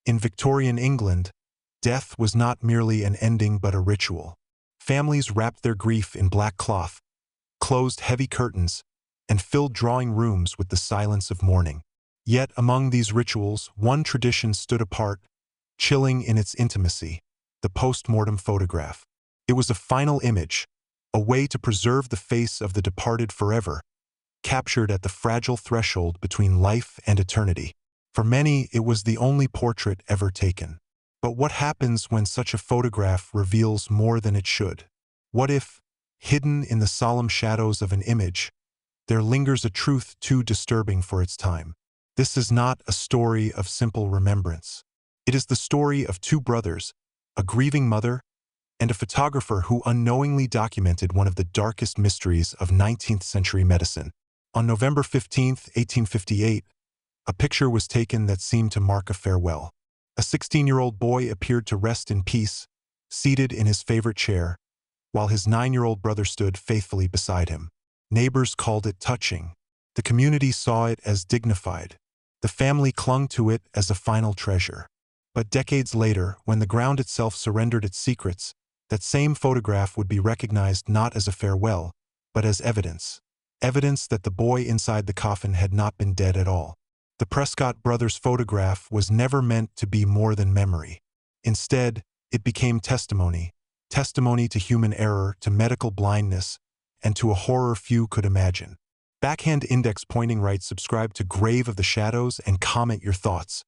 In Victorian England, death was not merely an ending but a ritual. Families wrapped their grief in black cloth, closed heavy curtains, and filled drawing rooms with the silence of mourning. Yet among these rituals, one tradition stood apart, chilling in its intimacy: the post-mortem photograph. It was a final image, a way to preserve the face of the departed forever, captured at the fragile threshold between life and eternity. For many, it was the only portrait ever taken. But what happens when such a photograph reveals more than it should? What if, hidden in the solemn shadows of an image, there lingers a truth too disturbing for its time? This is not a story of simple remembrance. It is the story of two brothers, a grieving mother, and a photographer who unknowingly documented one of the darkest mysteries of 19th-century medicine. On November 15, 1858, a picture was taken that seemed to mark a farewell. A 16-year-old boy appeared to rest in peace, seated in his favorite chair, while his 9-year-old brother stood faithfully beside him. Neighbors called it touching. The community saw it as dignified. The family clung to it as a final treasure. But decades later, when the ground itself surrendered its secrets, that same photograph would be recognized not as a farewell, but as evidence. Evidence that the boy inside the coffin had not been dead at all. The Prescott Brothers photograph was never meant to be more than memory. Instead, it became testimony. Testimony to human error, to medical blindness, and to a horror few could imagine. Backhand index pointing right. Subscribe to Grave of the Shadows and comment your thoughts.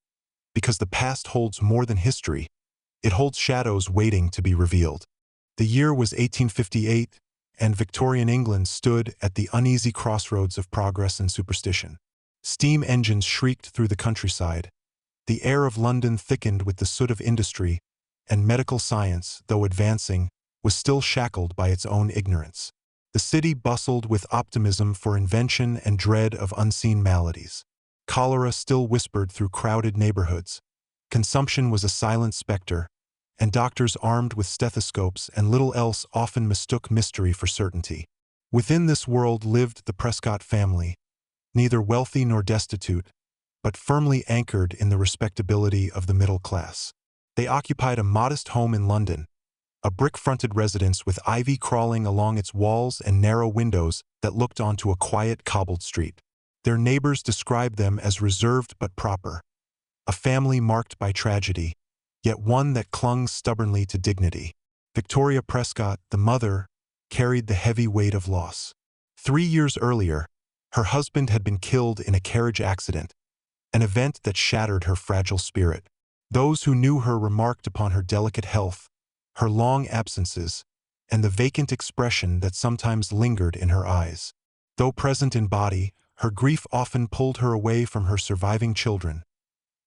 Because the past holds more than history, it holds shadows waiting to be revealed. The year was 1858, and Victorian England stood at the uneasy crossroads of progress and superstition. Steam engines shrieked through the countryside. The air of London thickened with the soot of industry, and medical science, though advancing, was still shackled by its own ignorance. The city bustled with optimism for invention and dread of unseen maladies. Cholera still whispered through crowded neighborhoods. Consumption was a silent specter, and doctors armed with stethoscopes and little else often mistook mystery for certainty. Within this world lived the Prescott family, neither wealthy nor destitute, but firmly anchored in the respectability of the middle class. They occupied a modest home in London, a brick-fronted residence with ivy crawling along its walls and narrow windows that looked onto a quiet cobbled street. Their neighbors described them as reserved but proper, a family marked by tragedy, yet one that clung stubbornly to dignity. Victoria Prescott, the mother, carried the heavy weight of loss. 3 years earlier, her husband had been killed in a carriage accident, an event that shattered her fragile spirit. Those who knew her remarked upon her delicate health, her long absences, and the vacant expression that sometimes lingered in her eyes. Though present in body, her grief often pulled her away from her surviving children,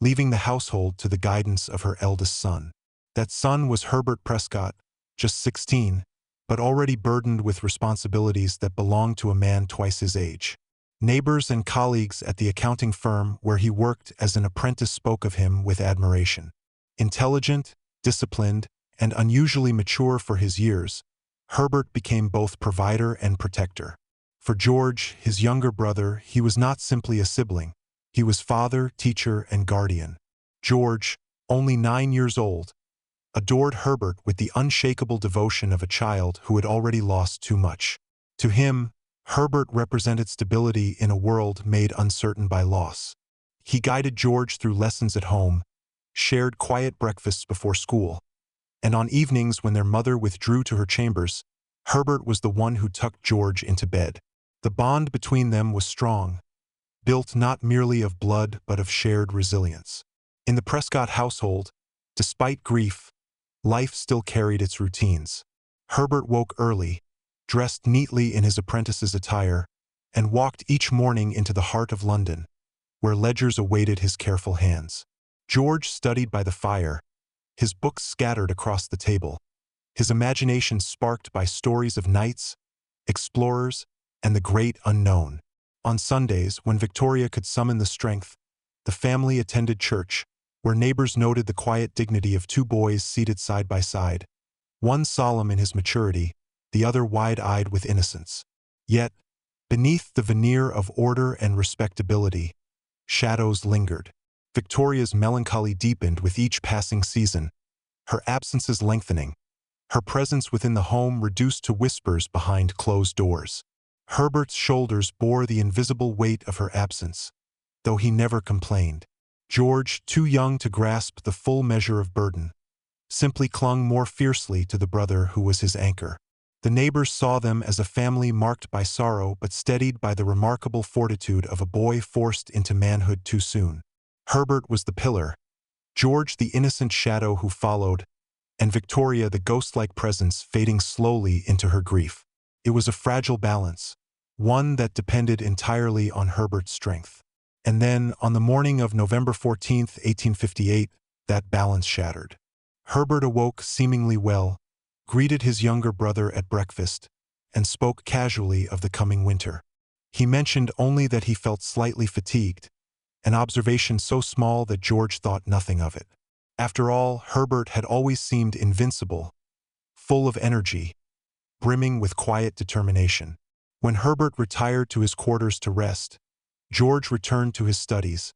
leaving the household to the guidance of her eldest son. That son was Herbert Prescott, just 16, but already burdened with responsibilities that belonged to a man twice his age. Neighbors and colleagues at the accounting firm where he worked as an apprentice spoke of him with admiration. Intelligent, disciplined, and unusually mature for his years, Herbert became both provider and protector. For George, his younger brother, he was not simply a sibling. He was father, teacher, and guardian. George, only 9 years old, adored Herbert with the unshakable devotion of a child who had already lost too much. To him, Herbert represented stability in a world made uncertain by loss. He guided George through lessons at home, shared quiet breakfasts before school, and on evenings when their mother withdrew to her chambers, Herbert was the one who tucked George into bed. The bond between them was strong, built not merely of blood but of shared resilience. In the Prescott household, despite grief, life still carried its routines. Herbert woke early, dressed neatly in his apprentice's attire, and walked each morning into the heart of London, where ledgers awaited his careful hands. George studied by the fire, his books scattered across the table, his imagination sparked by stories of knights, explorers, and the great unknown. On Sundays, when Victoria could summon the strength, the family attended church, where neighbors noted the quiet dignity of two boys seated side by side, one solemn in his maturity, the other wide-eyed with innocence. Yet, beneath the veneer of order and respectability, shadows lingered. Victoria's melancholy deepened with each passing season, her absences lengthening, her presence within the home reduced to whispers behind closed doors. Herbert's shoulders bore the invisible weight of her absence, though he never complained. George, too young to grasp the full measure of burden, simply clung more fiercely to the brother who was his anchor. The neighbors saw them as a family marked by sorrow but steadied by the remarkable fortitude of a boy forced into manhood too soon. Herbert was the pillar, George the innocent shadow who followed, and Victoria the ghost-like presence fading slowly into her grief. It was a fragile balance, one that depended entirely on Herbert's strength. And then, on the morning of November 14, 1858, that balance shattered. Herbert awoke seemingly well, greeted his younger brother at breakfast, and spoke casually of the coming winter. He mentioned only that he felt slightly fatigued, an observation so small that George thought nothing of it. After all, Herbert had always seemed invincible, full of energy, brimming with quiet determination. When Herbert retired to his quarters to rest, George returned to his studies,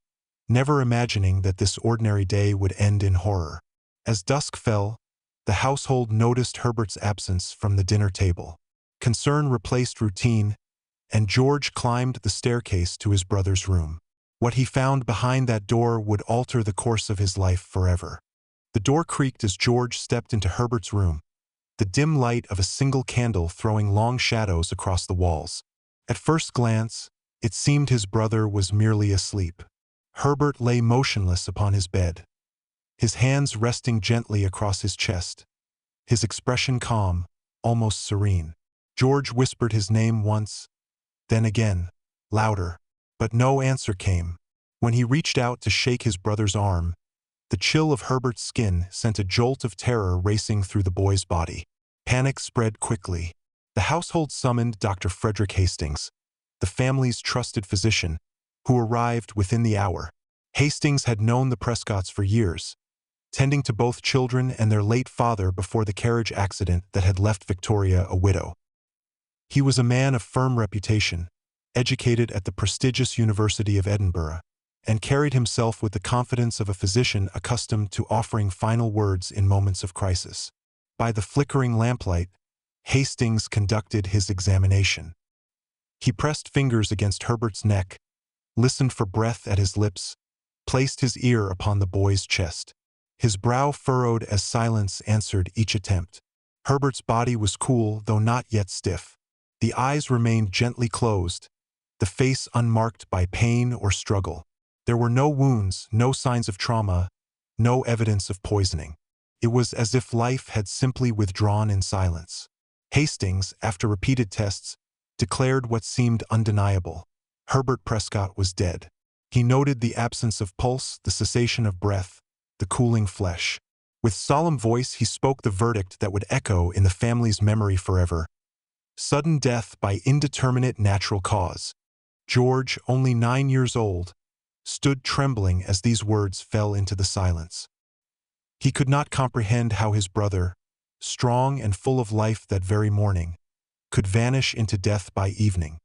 never imagining that this ordinary day would end in horror. As dusk fell, the household noticed Herbert's absence from the dinner table. Concern replaced routine, and George climbed the staircase to his brother's room. What he found behind that door would alter the course of his life forever. The door creaked as George stepped into Herbert's room, the dim light of a single candle throwing long shadows across the walls. At first glance, it seemed his brother was merely asleep. Herbert lay motionless upon his bed, his hands resting gently across his chest, his expression calm, almost serene. George whispered his name once, then again, louder, but no answer came. When he reached out to shake his brother's arm, the chill of Herbert's skin sent a jolt of terror racing through the boy's body. Panic spread quickly. The household summoned Dr. Frederick Hastings, the family's trusted physician, who arrived within the hour. Hastings had known the Prescotts for years, tending to both children and their late father before the carriage accident that had left Victoria a widow. He was a man of firm reputation, educated at the prestigious University of Edinburgh, and carried himself with the confidence of a physician accustomed to offering final words in moments of crisis. By the flickering lamplight, Hastings conducted his examination. He pressed fingers against Herbert's neck, listened for breath at his lips, placed his ear upon the boy's chest. His brow furrowed as silence answered each attempt. Herbert's body was cool, though not yet stiff. The eyes remained gently closed, the face unmarked by pain or struggle. There were no wounds, no signs of trauma, no evidence of poisoning. It was as if life had simply withdrawn in silence. Hastings, after repeated tests, declared what seemed undeniable. Herbert Prescott was dead. He noted the absence of pulse, the cessation of breath, the cooling flesh. With solemn voice, he spoke the verdict that would echo in the family's memory forever. Sudden death by indeterminate natural cause. George, only 9 years old, stood trembling as these words fell into the silence. He could not comprehend how his brother, strong and full of life that very morning, could vanish into death by evening.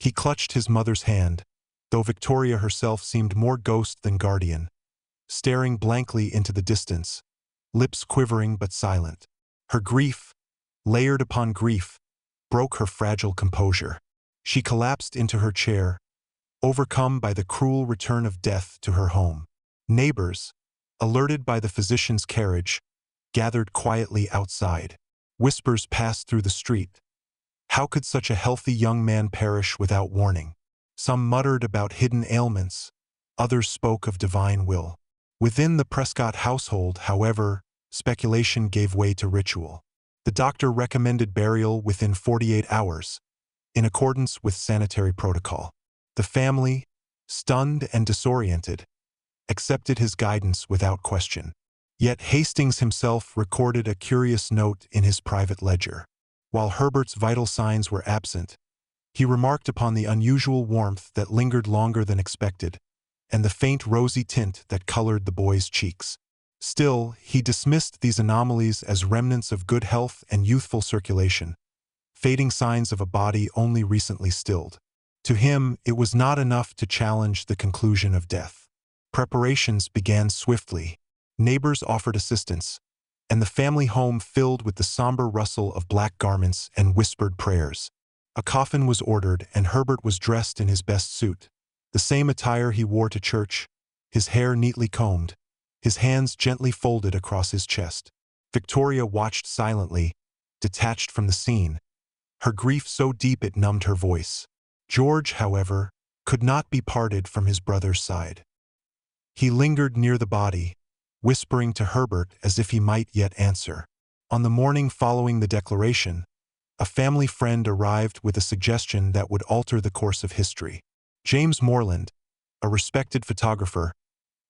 He clutched his mother's hand, though Victoria herself seemed more ghost than guardian, staring blankly into the distance, lips quivering but silent. Her grief, layered upon grief, broke her fragile composure. She collapsed into her chair, overcome by the cruel return of death to her home. Neighbors, alerted by the physician's carriage, gathered quietly outside. Whispers passed through the street. How could such a healthy young man perish without warning? Some muttered about hidden ailments, others spoke of divine will. Within the Prescott household, however, speculation gave way to ritual. The doctor recommended burial within 48 hours, in accordance with sanitary protocol. The family, stunned and disoriented, accepted his guidance without question. Yet Hastings himself recorded a curious note in his private ledger. While Herbert's vital signs were absent, he remarked upon the unusual warmth that lingered longer than expected, and the faint rosy tint that colored the boy's cheeks. Still, he dismissed these anomalies as remnants of good health and youthful circulation, fading signs of a body only recently stilled. To him, it was not enough to challenge the conclusion of death. Preparations began swiftly. Neighbors offered assistance, and the family home filled with the somber rustle of black garments and whispered prayers. A coffin was ordered, and Herbert was dressed in his best suit, the same attire he wore to church, his hair neatly combed, his hands gently folded across his chest. Victoria watched silently, detached from the scene, her grief so deep it numbed her voice. George, however, could not be parted from his brother's side. He lingered near the body, whispering to Herbert as if he might yet answer. On the morning following the declaration, a family friend arrived with a suggestion that would alter the course of history. James Morland, a respected photographer,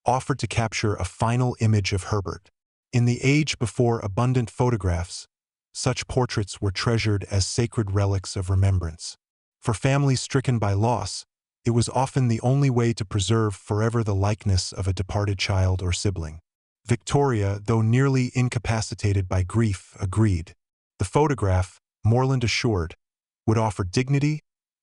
offered to capture a final image of Herbert. In the age before abundant photographs, such portraits were treasured as sacred relics of remembrance. For families stricken by loss, it was often the only way to preserve forever the likeness of a departed child or sibling. Victoria, though nearly incapacitated by grief, agreed. The photograph, Morland assured, would offer dignity,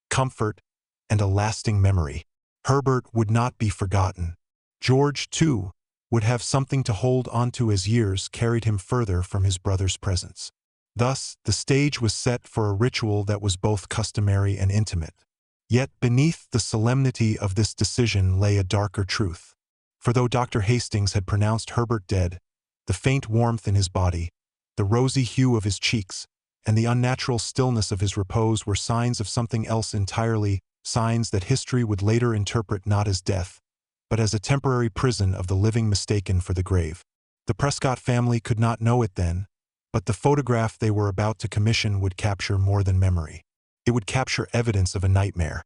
comfort, and a lasting memory. Herbert would not be forgotten. George, too, would have something to hold onto as years carried him further from his brother's presence. Thus, the stage was set for a ritual that was both customary and intimate. Yet beneath the solemnity of this decision lay a darker truth. For though Dr. Hastings had pronounced Herbert dead, the faint warmth in his body, the rosy hue of his cheeks, and the unnatural stillness of his repose were signs of something else entirely, signs that history would later interpret not as death, but as a temporary prison of the living mistaken for the grave. The Prescott family could not know it then, but the photograph they were about to commission would capture more than memory. It would capture evidence of a nightmare.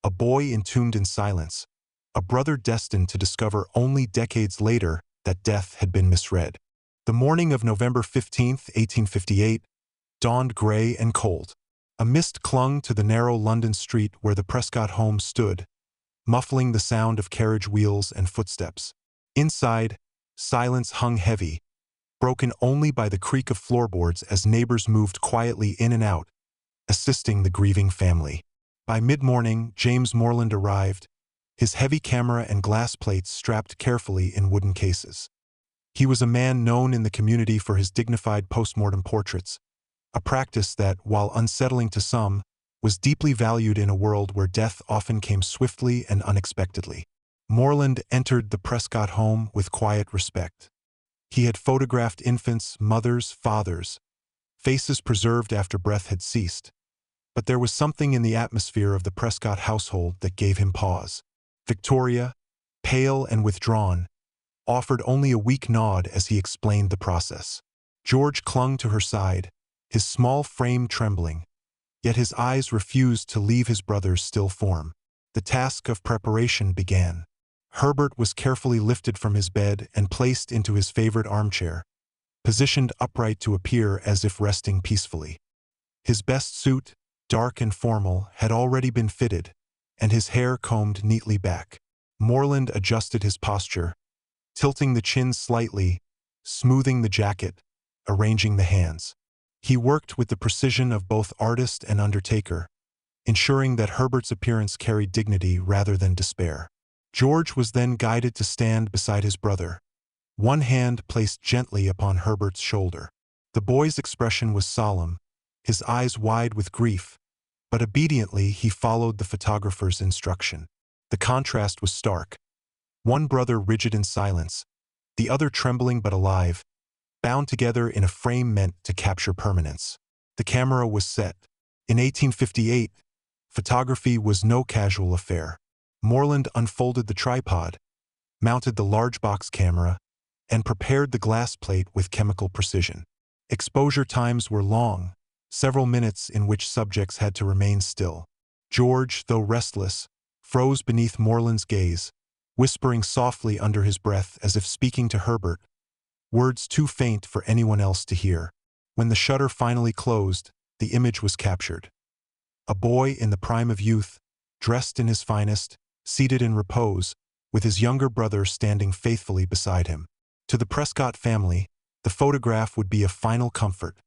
A boy entombed in silence, a brother destined to discover only decades later that death had been misread. The morning of November 15, 1858, dawned gray and cold. A mist clung to the narrow London street where the Prescott home stood, muffling the sound of carriage wheels and footsteps. Inside, silence hung heavy, broken only by the creak of floorboards as neighbors moved quietly in and out, assisting the grieving family. By mid-morning, James Morland arrived, his heavy camera and glass plates strapped carefully in wooden cases. He was a man known in the community for his dignified post-mortem portraits, a practice that, while unsettling to some, was deeply valued in a world where death often came swiftly and unexpectedly. Morland entered the Prescott home with quiet respect. He had photographed infants, mothers, fathers, faces preserved after breath had ceased. But there was something in the atmosphere of the Prescott household that gave him pause. Victoria, pale and withdrawn, offered only a weak nod as he explained the process. George clung to her side, his small frame trembling, yet his eyes refused to leave his brother's still form. The task of preparation began. Herbert was carefully lifted from his bed and placed into his favorite armchair, positioned upright to appear as if resting peacefully. His best suit, dark and formal, had already been fitted, and his hair combed neatly back. Morland adjusted his posture, tilting the chin slightly, smoothing the jacket, arranging the hands. He worked with the precision of both artist and undertaker, ensuring that Herbert's appearance carried dignity rather than despair. George was then guided to stand beside his brother, one hand placed gently upon Herbert's shoulder. The boy's expression was solemn, his eyes wide with grief, but obediently he followed the photographer's instruction. The contrast was stark. One brother rigid in silence, the other trembling but alive, bound together in a frame meant to capture permanence. The camera was set. In 1858, photography was no casual affair. Morland unfolded the tripod, mounted the large box camera, and prepared the glass plate with chemical precision. Exposure times were long, several minutes in which subjects had to remain still. George, though restless, froze beneath Morland's gaze, whispering softly under his breath as if speaking to Herbert, words too faint for anyone else to hear. When the shutter finally closed, the image was captured. A boy in the prime of youth, dressed in his finest, seated in repose, with his younger brother standing faithfully beside him. To the Prescott family, the photograph would be a final comfort,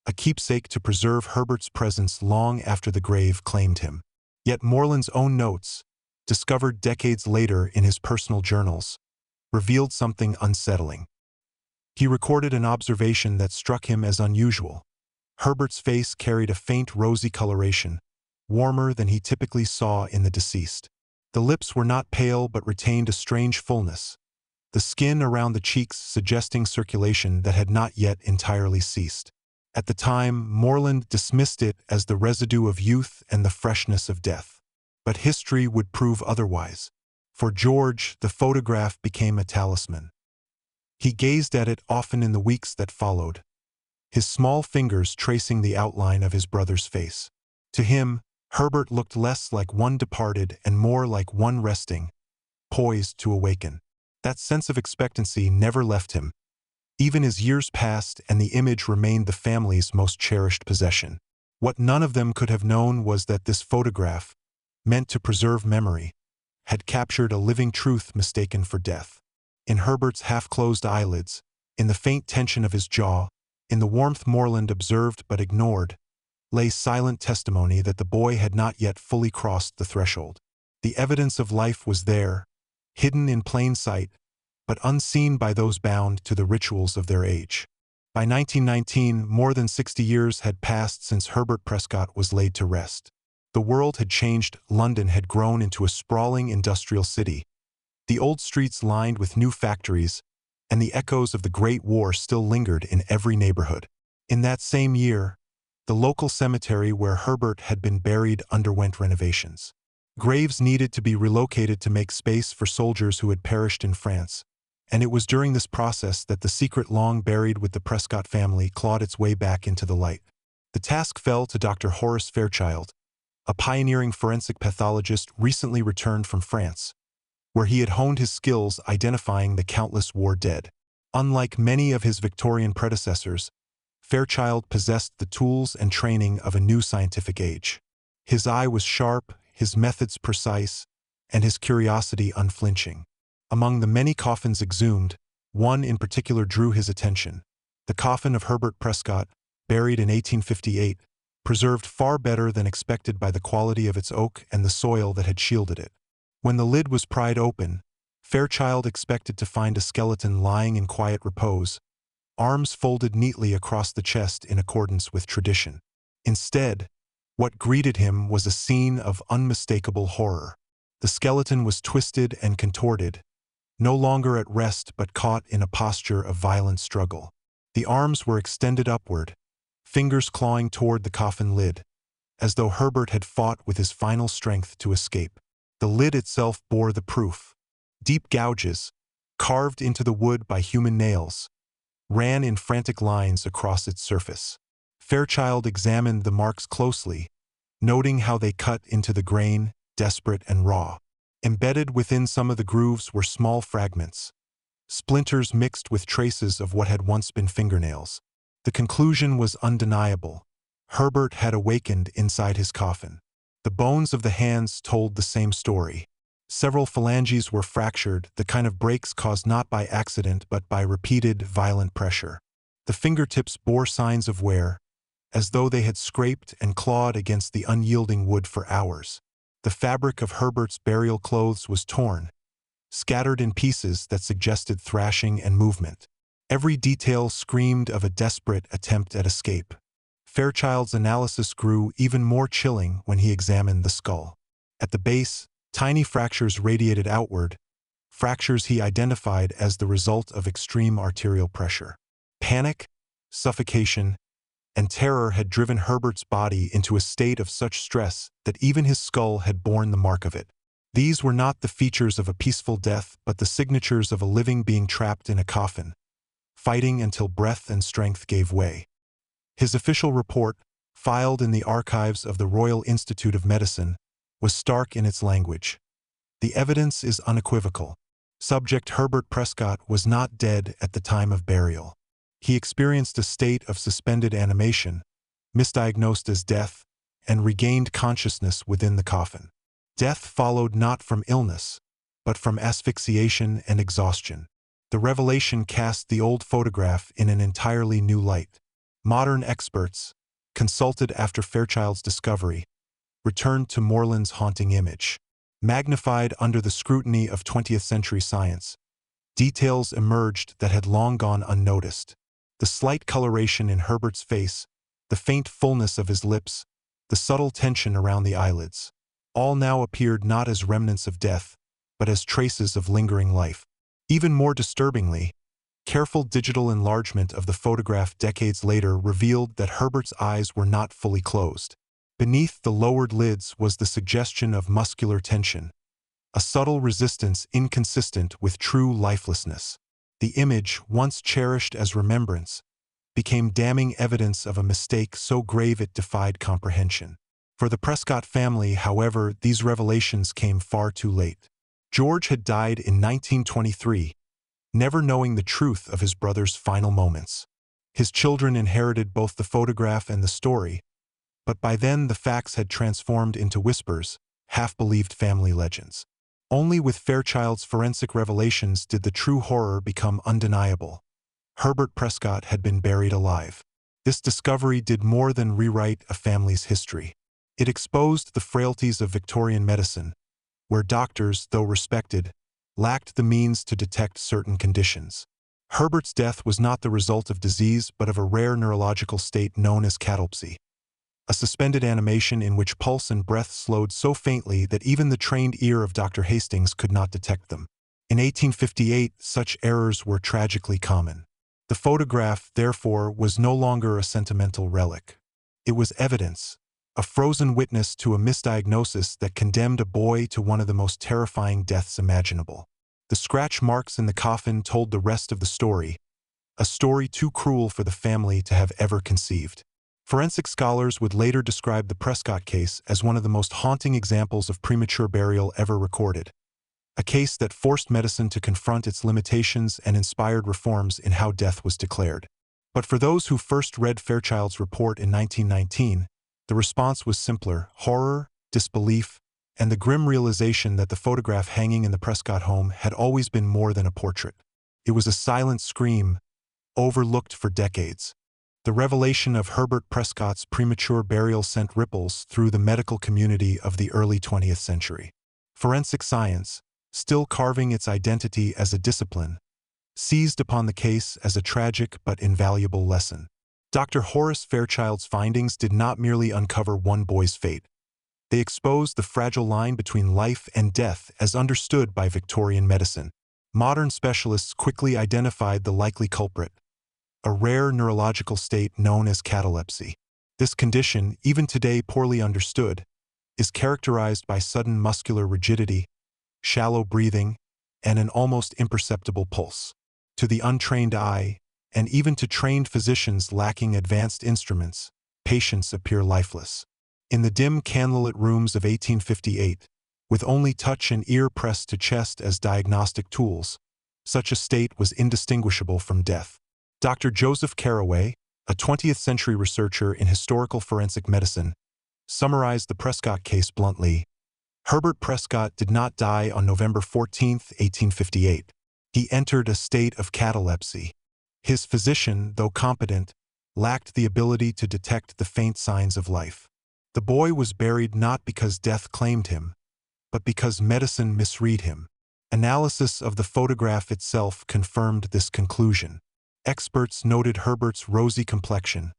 a keepsake to preserve Herbert's presence long after the grave claimed him. Yet Morland's own notes, discovered decades later in his personal journals, revealed something unsettling. He recorded an observation that struck him as unusual. Herbert's face carried a faint rosy coloration, warmer than he typically saw in the deceased. The lips were not pale but retained a strange fullness, the skin around the cheeks suggesting circulation that had not yet entirely ceased. At the time, Morland dismissed it as the residue of youth and the freshness of death. But history would prove otherwise. For George, the photograph became a talisman. He gazed at it often in the weeks that followed, his small fingers tracing the outline of his brother's face. To him, Herbert looked less like one departed and more like one resting, poised to awaken. That sense of expectancy never left him, even as years passed and the image remained the family's most cherished possession. What none of them could have known was that this photograph, meant to preserve memory, had captured a living truth mistaken for death. In Herbert's half-closed eyelids, in the faint tension of his jaw, in the warmth Morland observed but ignored, lay silent testimony that the boy had not yet fully crossed the threshold. The evidence of life was there, hidden in plain sight, but unseen by those bound to the rituals of their age. By 1919, more than 60 years had passed since Herbert Prescott was laid to rest. The world had changed. London had grown into a sprawling industrial city, the old streets lined with new factories, and the echoes of the Great War still lingered in every neighborhood. In that same year, the local cemetery where Herbert had been buried underwent renovations. Graves needed to be relocated to make space for soldiers who had perished in France, and it was during this process that the secret long buried with the Prescott family clawed its way back into the light. The task fell to Dr. Horace Fairchild, a pioneering forensic pathologist recently returned from France, where he had honed his skills identifying the countless war dead. Unlike many of his Victorian predecessors, Fairchild possessed the tools and training of a new scientific age. His eye was sharp, his methods precise, and his curiosity unflinching. Among the many coffins exhumed, one in particular drew his attention. The coffin of Herbert Prescott, buried in 1858, preserved far better than expected by the quality of its oak and the soil that had shielded it. When the lid was pried open, Fairchild expected to find a skeleton lying in quiet repose, arms folded neatly across the chest in accordance with tradition. Instead, what greeted him was a scene of unmistakable horror. The skeleton was twisted and contorted, no longer at rest but caught in a posture of violent struggle. The arms were extended upward, fingers clawing toward the coffin lid, as though Herbert had fought with his final strength to escape. The lid itself bore the proof. Deep gouges, carved into the wood by human nails, ran in frantic lines across its surface. Fairchild examined the marks closely, noting how they cut into the grain, desperate and raw. Embedded within some of the grooves were small fragments, splinters mixed with traces of what had once been fingernails. The conclusion was undeniable. Herbert had awakened inside his coffin. The bones of the hands told the same story. Several phalanges were fractured, the kind of breaks caused not by accident but by repeated, violent pressure. The fingertips bore signs of wear, as though they had scraped and clawed against the unyielding wood for hours. The fabric of Herbert's burial clothes was torn, scattered in pieces that suggested thrashing and movement. Every detail screamed of a desperate attempt at escape. Fairchild's analysis grew even more chilling when he examined the skull. At the base, tiny fractures radiated outward, fractures he identified as the result of extreme arterial pressure. Panic, suffocation, and terror had driven Herbert's body into a state of such stress that even his skull had borne the mark of it. These were not the features of a peaceful death but the signatures of a living being trapped in a coffin, fighting until breath and strength gave way. His official report, filed in the archives of the Royal Institute of Medicine, was stark in its language. The evidence is unequivocal. Subject Herbert Prescott was not dead at the time of burial. He experienced a state of suspended animation, misdiagnosed as death, and regained consciousness within the coffin. Death followed not from illness, but from asphyxiation and exhaustion. The revelation cast the old photograph in an entirely new light. Modern experts, consulted after Fairchild's discovery, returned to Morland's haunting image. magnified under the scrutiny of 20th-century science. Details emerged that had long gone unnoticed. The slight coloration in Herbert's face, the faint fullness of his lips, the subtle tension around the eyelids, all now appeared not as remnants of death, but as traces of lingering life. Even more disturbingly, careful digital enlargement of the photograph decades later revealed that Herbert's eyes were not fully closed. Beneath the lowered lids was the suggestion of muscular tension, a subtle resistance inconsistent with true lifelessness. The image, once cherished as remembrance, became damning evidence of a mistake so grave it defied comprehension. For the Prescott family, however, these revelations came far too late. George had died in 1923, never knowing the truth of his brother's final moments. His children inherited both the photograph and the story, but by then the facts had transformed into whispers, half-believed family legends. Only with Fairchild's forensic revelations did the true horror become undeniable. Herbert Prescott had been buried alive. This discovery did more than rewrite a family's history. It exposed the frailties of Victorian medicine, where doctors, though respected, lacked the means to detect certain conditions. Herbert's death was not the result of disease but of a rare neurological state known as catalepsy, a suspended animation in which pulse and breath slowed so faintly that even the trained ear of Dr. Hastings could not detect them. In 1858, such errors were tragically common. The photograph, therefore, was no longer a sentimental relic. It was evidence, a frozen witness to a misdiagnosis that condemned a boy to one of the most terrifying deaths imaginable. The scratch marks in the coffin told the rest of the story, a story too cruel for the family to have ever conceived. Forensic scholars would later describe the Prescott case as one of the most haunting examples of premature burial ever recorded, a case that forced medicine to confront its limitations and inspired reforms in how death was declared. But for those who first read Fairchild's report in 1919, the response was simpler: horror, disbelief, and the grim realization that the photograph hanging in the Prescott home had always been more than a portrait. It was a silent scream, overlooked for decades. The revelation of Herbert Prescott's premature burial sent ripples through the medical community of the early 20th century. Forensic science, still carving its identity as a discipline, seized upon the case as a tragic but invaluable lesson. Dr. Horace Fairchild's findings did not merely uncover one boy's fate. They exposed the fragile line between life and death as understood by Victorian medicine. Modern specialists quickly identified the likely culprit, a rare neurological state known as catalepsy. This condition, even today poorly understood, is characterized by sudden muscular rigidity, shallow breathing, and an almost imperceptible pulse. To the untrained eye, and even to trained physicians lacking advanced instruments, patients appear lifeless. In the dim candlelit rooms of 1858, with only touch and ear pressed to chest as diagnostic tools, such a state was indistinguishable from death. Dr. Joseph Carraway, a 20th-century researcher in historical forensic medicine, summarized the Prescott case bluntly: Herbert Prescott did not die on November 14, 1858. He entered a state of catalepsy. His physician, though competent, lacked the ability to detect the faint signs of life. The boy was buried not because death claimed him, but because medicine misread him. Analysis of the photograph itself confirmed this conclusion. Experts noted Herbert's rosy complexion,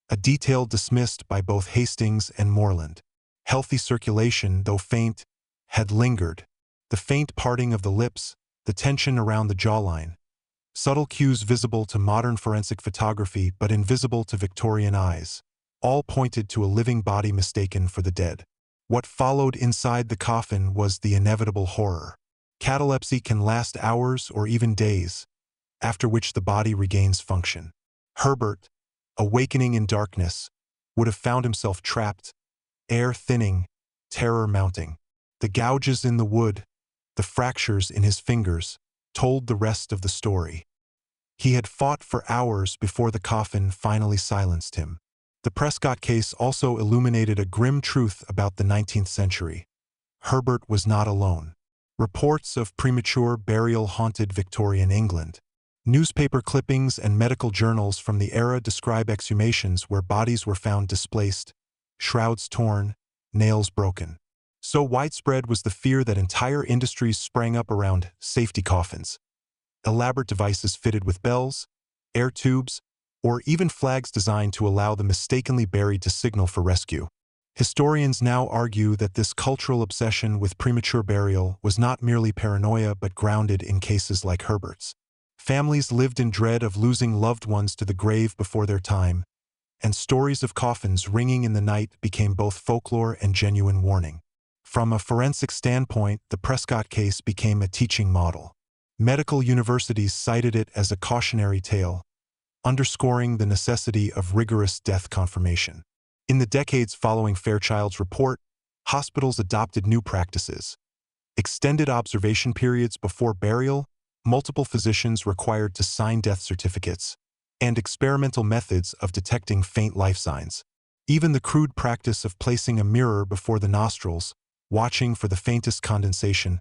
a detail dismissed by both Hastings and Moreland. Healthy circulation, though faint, had lingered. The faint parting of the lips, the tension around the jawline, subtle cues visible to modern forensic photography but invisible to Victorian eyes, all pointed to a living body mistaken for the dead. What followed inside the coffin was the inevitable horror. Catalepsy can last hours or even days, after which the body regains function. Herbert, awakening in darkness, would have found himself trapped, air thinning, terror mounting. The gouges in the wood, the fractures in his fingers, told the rest of the story. He had fought for hours before the coffin finally silenced him. The Prescott case also illuminated a grim truth about the 19th century. Herbert was not alone. Reports of premature burial haunted Victorian England. Newspaper clippings and medical journals from the era describe exhumations where bodies were found displaced, shrouds torn, nails broken. So widespread was the fear that entire industries sprang up around safety coffins, elaborate devices fitted with bells, air tubes, or even flags designed to allow the mistakenly buried to signal for rescue. Historians now argue that this cultural obsession with premature burial was not merely paranoia but grounded in cases like Herbert's. Families lived in dread of losing loved ones to the grave before their time, and stories of coffins ringing in the night became both folklore and genuine warning. From a forensic standpoint, the Prescott case became a teaching model. Medical universities cited it as a cautionary tale, underscoring the necessity of rigorous death confirmation. In the decades following Fairchild's report, hospitals adopted new practices. Extended observation periods before burial, multiple physicians required to sign death certificates, and experimental methods of detecting faint life signs. Even the crude practice of placing a mirror before the nostrils, watching for the faintest condensation,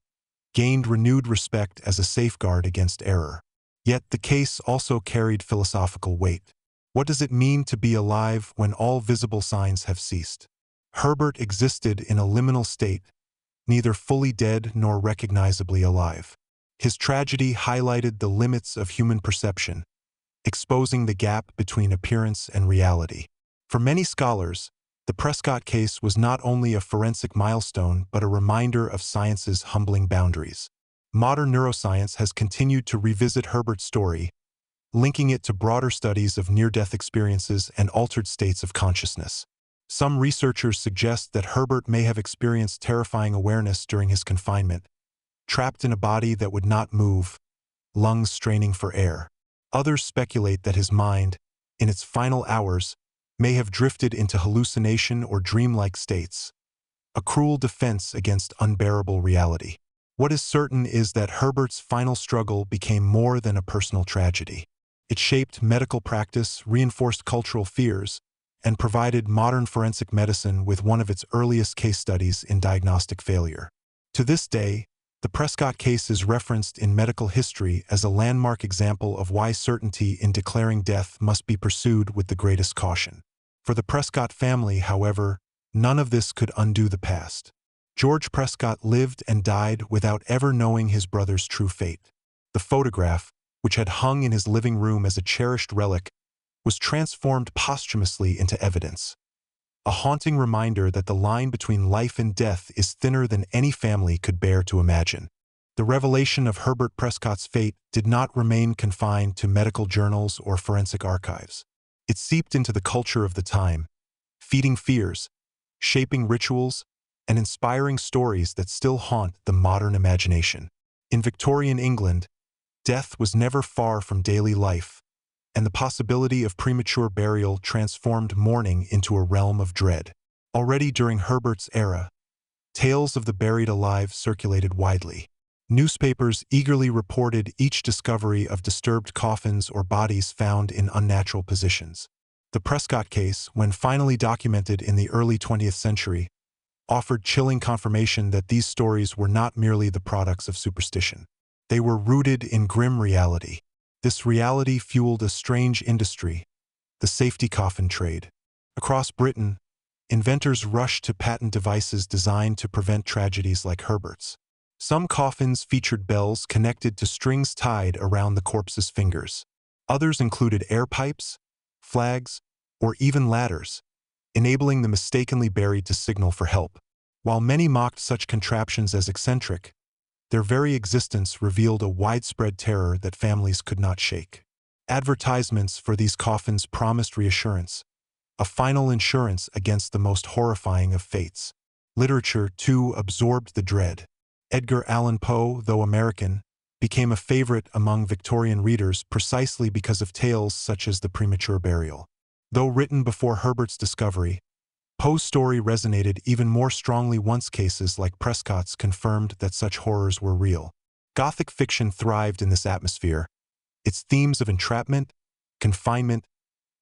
gained renewed respect as a safeguard against error. Yet the case also carried philosophical weight. What does it mean to be alive when all visible signs have ceased? Herbert existed in a liminal state, neither fully dead nor recognizably alive. His tragedy highlighted the limits of human perception, exposing the gap between appearance and reality. For many scholars, the Prescott case was not only a forensic milestone but a reminder of science's humbling boundaries. Modern neuroscience has continued to revisit Herbert's story, linking it to broader studies of near-death experiences and altered states of consciousness. Some researchers suggest that Herbert may have experienced terrifying awareness during his confinement, trapped in a body that would not move, lungs straining for air. Others speculate that his mind, in its final hours, may have drifted into hallucination or dreamlike states, a cruel defense against unbearable reality. What is certain is that Herbert's final struggle became more than a personal tragedy. It shaped medical practice, reinforced cultural fears, and provided modern forensic medicine with one of its earliest case studies in diagnostic failure. To this day, the Prescott case is referenced in medical history as a landmark example of why certainty in declaring death must be pursued with the greatest caution. For the Prescott family, however, none of this could undo the past. George Prescott lived and died without ever knowing his brother's true fate. The photograph, which had hung in his living room as a cherished relic, was transformed posthumously into evidence. A haunting reminder that the line between life and death is thinner than any family could bear to imagine. The revelation of Herbert Prescott's fate did not remain confined to medical journals or forensic archives. It seeped into the culture of the time, feeding fears, shaping rituals, and inspiring stories that still haunt the modern imagination. In Victorian England, death was never far from daily life, and the possibility of premature burial transformed mourning into a realm of dread. Already during Herbert's era, tales of the buried alive circulated widely. Newspapers eagerly reported each discovery of disturbed coffins or bodies found in unnatural positions. The Prescott case, when finally documented in the early 20th century, offered chilling confirmation that these stories were not merely the products of superstition. They were rooted in grim reality. This reality fueled a strange industry, the safety coffin trade. Across Britain, inventors rushed to patent devices designed to prevent tragedies like Herbert's. Some coffins featured bells connected to strings tied around the corpse's fingers. Others included air pipes, flags, or even ladders, enabling the mistakenly buried to signal for help. While many mocked such contraptions as eccentric, their very existence revealed a widespread terror that families could not shake. Advertisements for these coffins promised reassurance, a final insurance against the most horrifying of fates. Literature, too, absorbed the dread. Edgar Allan Poe, though American, became a favorite among Victorian readers precisely because of tales such as the premature burial. Though written before Herbert's discovery, Poe's story resonated even more strongly once cases like Prescott's confirmed that such horrors were real. Gothic fiction thrived in this atmosphere, its themes of entrapment, confinement,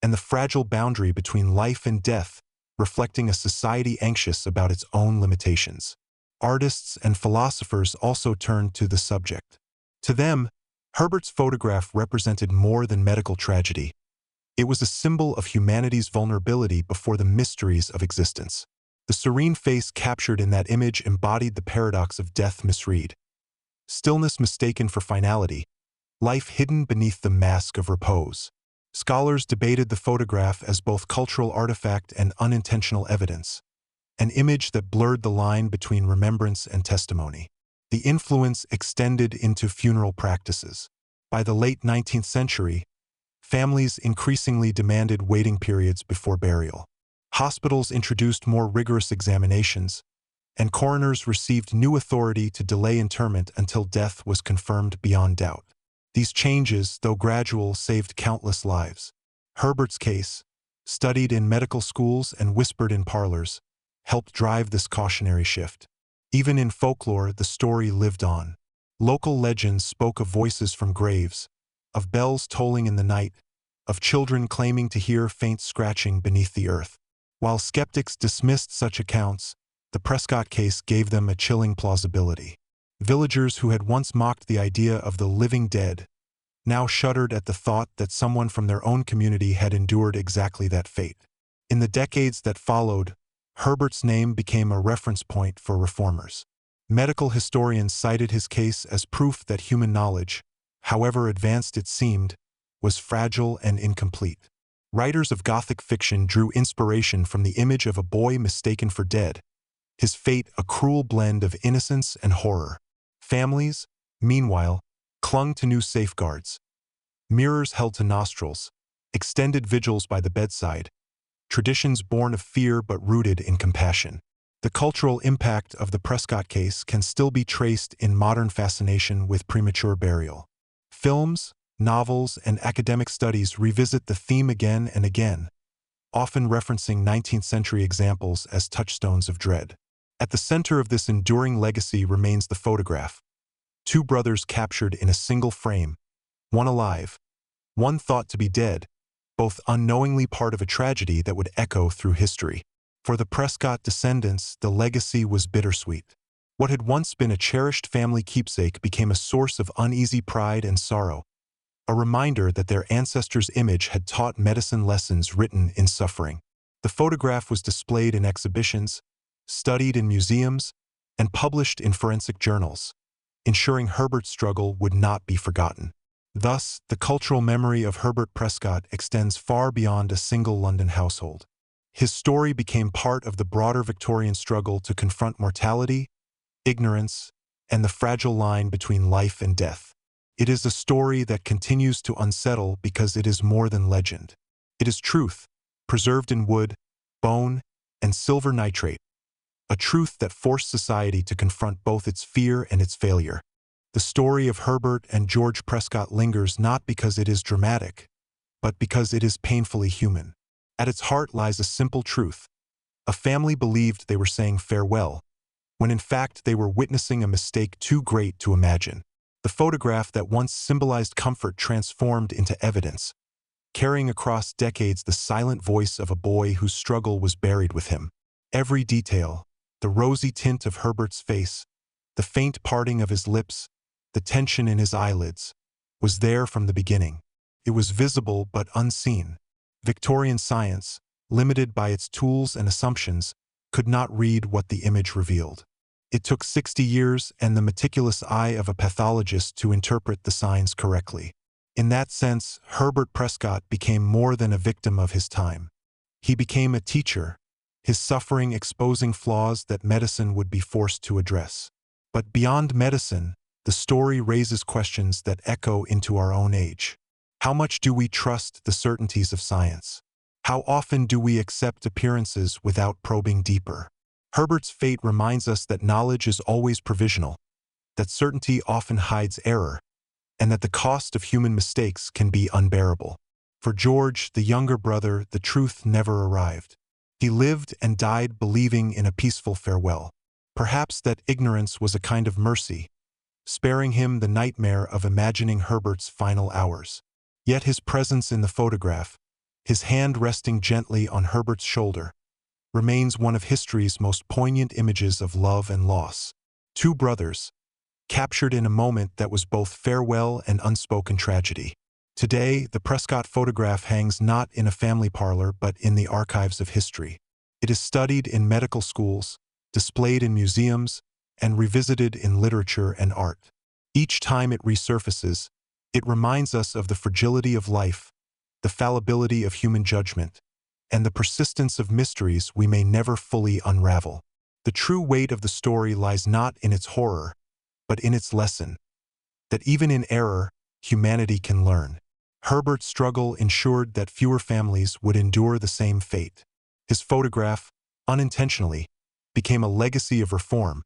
and the fragile boundary between life and death reflecting a society anxious about its own limitations. Artists and philosophers also turned to the subject. To them, Herbert's photograph represented more than medical tragedy. It was a symbol of humanity's vulnerability before the mysteries of existence. The serene face captured in that image embodied the paradox of death misread. Stillness mistaken for finality, life hidden beneath the mask of repose. Scholars debated the photograph as both cultural artifact and unintentional evidence, an image that blurred the line between remembrance and testimony. The influence extended into funeral practices. By the late 19th century, families increasingly demanded waiting periods before burial. Hospitals introduced more rigorous examinations, and coroners received new authority to delay interment until death was confirmed beyond doubt. These changes, though gradual, saved countless lives. Herbert's case, studied in medical schools and whispered in parlors, helped drive this cautionary shift. Even in folklore, the story lived on. Local legends spoke of voices from graves, of bells tolling in the night, of children claiming to hear faint scratching beneath the earth. While skeptics dismissed such accounts, the Prescott case gave them a chilling plausibility. Villagers who had once mocked the idea of the living dead now shuddered at the thought that someone from their own community had endured exactly that fate. In the decades that followed, Herbert's name became a reference point for reformers. Medical historians cited his case as proof that human knowledge, however advanced it seemed, was fragile and incomplete. Writers of Gothic fiction drew inspiration from the image of a boy mistaken for dead, his fate a cruel blend of innocence and horror. Families, meanwhile, clung to new safeguards. Mirrors held to nostrils, extended vigils by the bedside, traditions born of fear but rooted in compassion. The cultural impact of the Prescott case can still be traced in modern fascination with premature burial. Films, novels, and academic studies revisit the theme again and again, often referencing 19th-century examples as touchstones of dread. At the center of this enduring legacy remains the photograph. Two brothers captured in a single frame, one alive, one thought to be dead, both unknowingly part of a tragedy that would echo through history. For the Prescott descendants, the legacy was bittersweet. What had once been a cherished family keepsake became a source of uneasy pride and sorrow, a reminder that their ancestors' image had taught medicine lessons written in suffering. The photograph was displayed in exhibitions, studied in museums, and published in forensic journals, ensuring Herbert's struggle would not be forgotten. Thus, the cultural memory of Herbert Prescott extends far beyond a single London household. His story became part of the broader Victorian struggle to confront mortality, ignorance, and the fragile line between life and death. It is a story that continues to unsettle because it is more than legend. It is truth, preserved in wood, bone, and silver nitrate, a truth that forced society to confront both its fear and its failure. The story of Herbert and George Prescott lingers not because it is dramatic, but because it is painfully human. At its heart lies a simple truth. A family believed they were saying farewell, when in fact they were witnessing a mistake too great to imagine. The photograph that once symbolized comfort transformed into evidence, carrying across decades the silent voice of a boy whose struggle was buried with him. Every detail, the rosy tint of Herbert's face, the faint parting of his lips, the tension in his eyelids, was there from the beginning. It was visible but unseen. Victorian science, limited by its tools and assumptions, could not read what the image revealed. It took 60 years and the meticulous eye of a pathologist to interpret the signs correctly. In that sense, Herbert Prescott became more than a victim of his time. He became a teacher, his suffering exposing flaws that medicine would be forced to address. But beyond medicine, the story raises questions that echo into our own age. How much do we trust the certainties of science? How often do we accept appearances without probing deeper? Herbert's fate reminds us that knowledge is always provisional, that certainty often hides error, and that the cost of human mistakes can be unbearable. For George, the younger brother, the truth never arrived. He lived and died believing in a peaceful farewell. Perhaps that ignorance was a kind of mercy, sparing him the nightmare of imagining Herbert's final hours. Yet his presence in the photograph, his hand resting gently on Herbert's shoulder, remains one of history's most poignant images of love and loss. Two brothers, captured in a moment that was both farewell and unspoken tragedy. Today, the Prescott photograph hangs not in a family parlor but in the archives of history. It is studied in medical schools, displayed in museums, and revisited in literature and art. Each time it resurfaces, it reminds us of the fragility of life, the fallibility of human judgment, and the persistence of mysteries we may never fully unravel. The true weight of the story lies not in its horror, but in its lesson, that even in error, humanity can learn. Herbert's struggle ensured that fewer families would endure the same fate. His photograph, unintentionally, became a legacy of reform,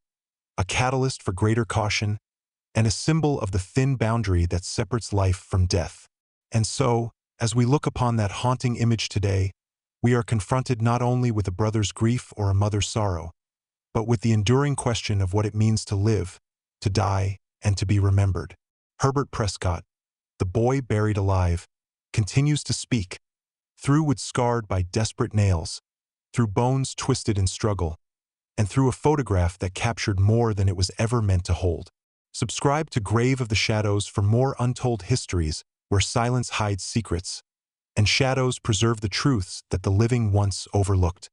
a catalyst for greater caution, and a symbol of the thin boundary that separates life from death. And so, as we look upon that haunting image today, we are confronted not only with a brother's grief or a mother's sorrow, but with the enduring question of what it means to live, to die, and to be remembered. Herbert Prescott, the boy buried alive, continues to speak, through wood scarred by desperate nails, through bones twisted in struggle, and through a photograph that captured more than it was ever meant to hold. Subscribe to Grave of the Shadows for more untold histories where silence hides secrets, and shadows preserve the truths that the living once overlooked.